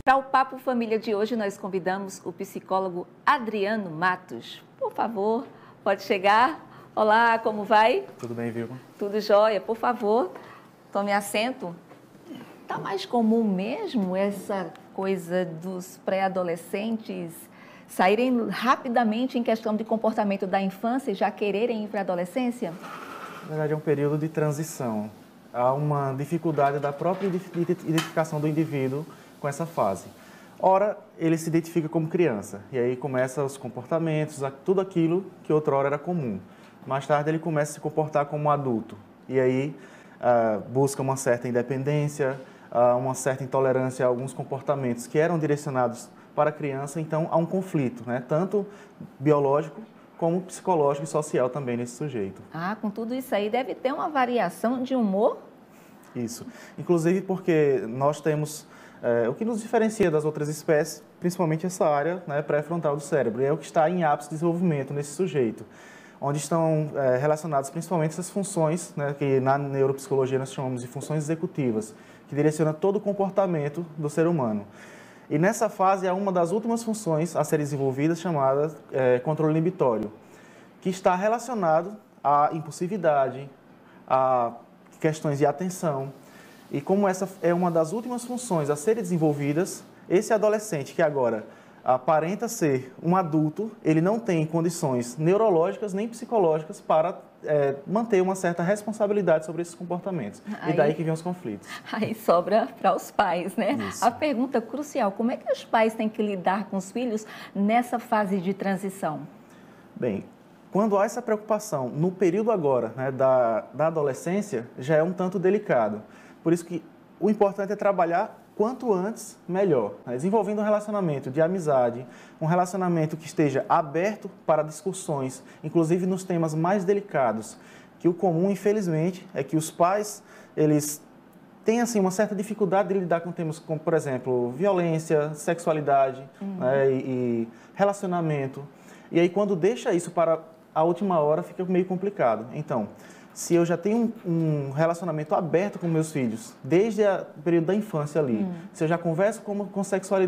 Para o Papo Família de hoje, nós convidamos o psicólogo Adriano Matos. Por favor, pode chegar. Olá, como vai? Tudo bem, Vilma? Tudo jóia. Por favor, tome assento. Está mais comum mesmo essa coisa dos pré-adolescentes saírem rapidamente em questão de comportamento da infância e já quererem ir para a adolescência? Na verdade, é um período de transição. Há uma dificuldade da própria identificação do indivíduo com essa fase. Ora, ele se identifica como criança, e aí começa os comportamentos, tudo aquilo que outrora era comum. Mais tarde, ele começa a se comportar como um adulto, e aí busca uma certa independência, uma certa intolerância a alguns comportamentos que eram direcionados para a criança, então há um conflito, né? Tanto biológico como psicológico e social também nesse sujeito. Com tudo isso aí deve ter uma variação de humor? Isso. Inclusive porque nós temos o que nos diferencia das outras espécies, principalmente essa área, né, pré-frontal do cérebro, é o que está em ápice de desenvolvimento nesse sujeito, onde estão relacionadas principalmente essas funções, né, que na neuropsicologia nós chamamos de funções executivas, que direcionam todo o comportamento do ser humano. E nessa fase há uma das últimas funções a serem desenvolvidas, chamada controle inibitório, que está relacionado à impulsividade, a questões de atenção. E como essa é uma das últimas funções a serem desenvolvidas, esse adolescente que agora aparenta ser um adulto, ele não tem condições neurológicas nem psicológicas para manter uma certa responsabilidade sobre esses comportamentos. E daí que vem os conflitos. Aí sobra para os pais, né? Isso. A pergunta crucial, como é que os pais têm que lidar com os filhos nessa fase de transição? Bem, quando há essa preocupação no período agora, né, da adolescência, já é um tanto delicado. Por isso que o importante é trabalhar quanto antes, melhor. Né? Desenvolvendo um relacionamento de amizade, um relacionamento que esteja aberto para discussões, inclusive nos temas mais delicados, que o comum, infelizmente, é que os pais, eles têm assim, uma certa dificuldade de lidar com temas como, por exemplo, violência, sexualidade, né, e relacionamento. E aí, quando deixa isso para a última hora, fica meio complicado. Então, se eu já tenho um relacionamento aberto com meus filhos, desde o período da infância ali, se eu já converso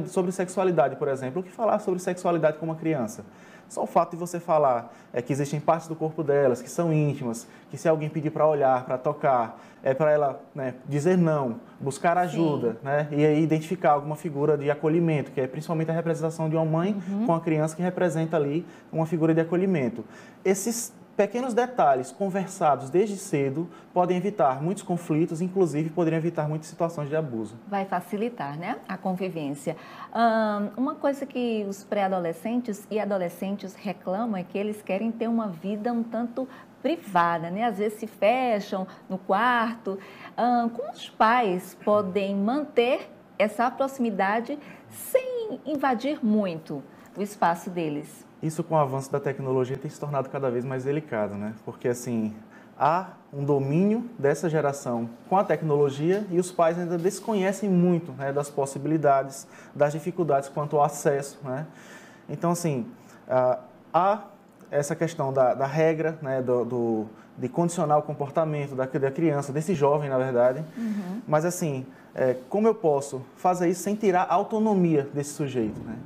sobre sexualidade, por exemplo, o que falar sobre sexualidade com uma criança? Só o fato de você falar que existem partes do corpo delas que são íntimas, que se alguém pedir para olhar, para tocar, é para ela, né, dizer não, buscar ajuda, né, e aí identificar alguma figura de acolhimento, que é principalmente a representação de uma mãe com a criança que representa ali uma figura de acolhimento. Esses pequenos detalhes conversados desde cedo podem evitar muitos conflitos, inclusive poderiam evitar muitas situações de abuso. Vai facilitar, né, a convivência. Uma coisa que os pré-adolescentes e adolescentes reclamam é que eles querem ter uma vida um tanto privada, né? Às vezes se fecham no quarto. Como os pais podem manter essa proximidade sem invadir muito o espaço deles? Isso, com o avanço da tecnologia, tem se tornado cada vez mais delicado, né? Porque, assim, há um domínio dessa geração com a tecnologia e os pais ainda desconhecem muito, né, das possibilidades, das dificuldades quanto ao acesso, né? Então, assim, há essa questão da regra, né, de condicionar o comportamento da criança, desse jovem, na verdade. Mas, assim, como eu posso fazer isso sem tirar a autonomia desse sujeito, né?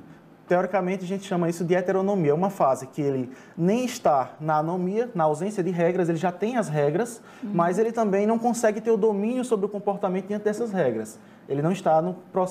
Teoricamente, a gente chama isso de heteronomia. É uma fase que ele nem está na anomia, na ausência de regras, ele já tem as regras, mas ele também não consegue ter o domínio sobre o comportamento diante dessas regras. Ele não está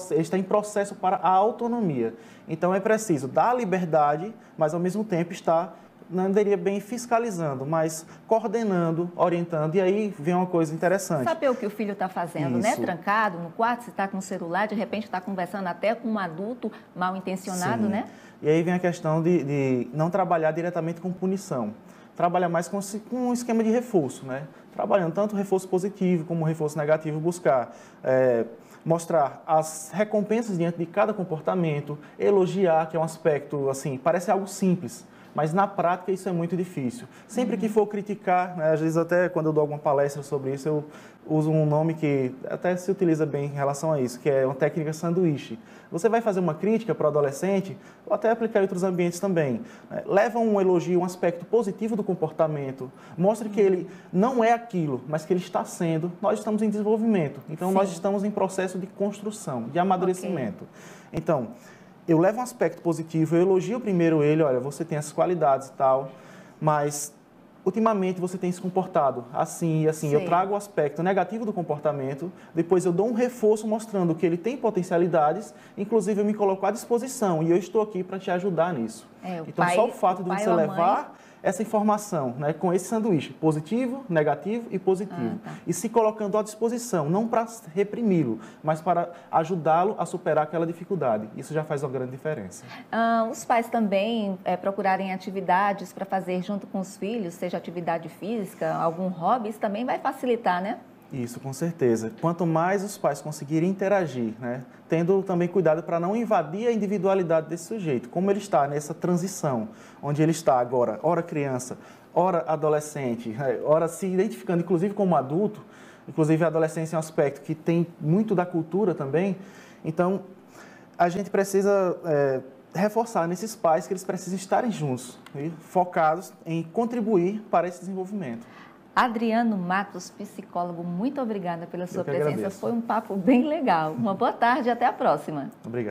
ele está em processo para a autonomia. Então, é preciso dar liberdade, mas, ao mesmo tempo, estar, não diria bem fiscalizando, mas coordenando, orientando, e aí vem uma coisa interessante. Saber o que o filho está fazendo, né? Trancado no quarto, se está com o celular, de repente está conversando até com um adulto mal intencionado, né? E aí vem a questão de não trabalhar diretamente com punição. Trabalhar mais com um esquema de reforço, né? Trabalhando tanto o reforço positivo como o reforço negativo, buscar mostrar as recompensas diante de cada comportamento, elogiar, que é um aspecto, assim, parece algo simples, mas na prática isso é muito difícil. Sempre que for criticar, né, às vezes até quando eu dou alguma palestra sobre isso, eu uso um nome que até se utiliza bem em relação a isso, que é uma técnica sanduíche. Você vai fazer uma crítica para o adolescente, ou até aplicar em outros ambientes também. Né? Leva um elogio, um aspecto positivo do comportamento, mostre que ele não é aquilo, mas que ele está sendo. Nós estamos em desenvolvimento, então Sim. nós estamos em processo de construção, de amadurecimento. Então, eu levo um aspecto positivo, eu elogio primeiro ele, olha, você tem essas qualidades e tal, mas ultimamente você tem se comportado assim e assim. Sim. Eu trago o aspecto negativo do comportamento, depois eu dou um reforço mostrando que ele tem potencialidades, inclusive eu me coloco à disposição e eu estou aqui para te ajudar nisso. Então, só o fato de você levar essa informação, né, com esse sanduíche, positivo, negativo e positivo, e se colocando à disposição, não para reprimi-lo, mas para ajudá-lo a superar aquela dificuldade. Isso já faz uma grande diferença. Os pais também procurarem atividades para fazer junto com os filhos, seja atividade física, algum hobby, isso também vai facilitar, né? Isso, com certeza. Quanto mais os pais conseguirem interagir, né, tendo também cuidado para não invadir a individualidade desse sujeito, como ele está nessa transição, onde ele está agora, ora criança, ora adolescente, ora se identificando inclusive como adulto, inclusive a adolescência é um aspecto que tem muito da cultura também, então a gente precisa reforçar nesses pais que eles precisam estarem juntos, focados em contribuir para esse desenvolvimento. Adriano Matos, psicólogo, muito obrigada pela sua presença. Agradeço. Foi um papo bem legal. Uma boa tarde e até a próxima. Obrigado.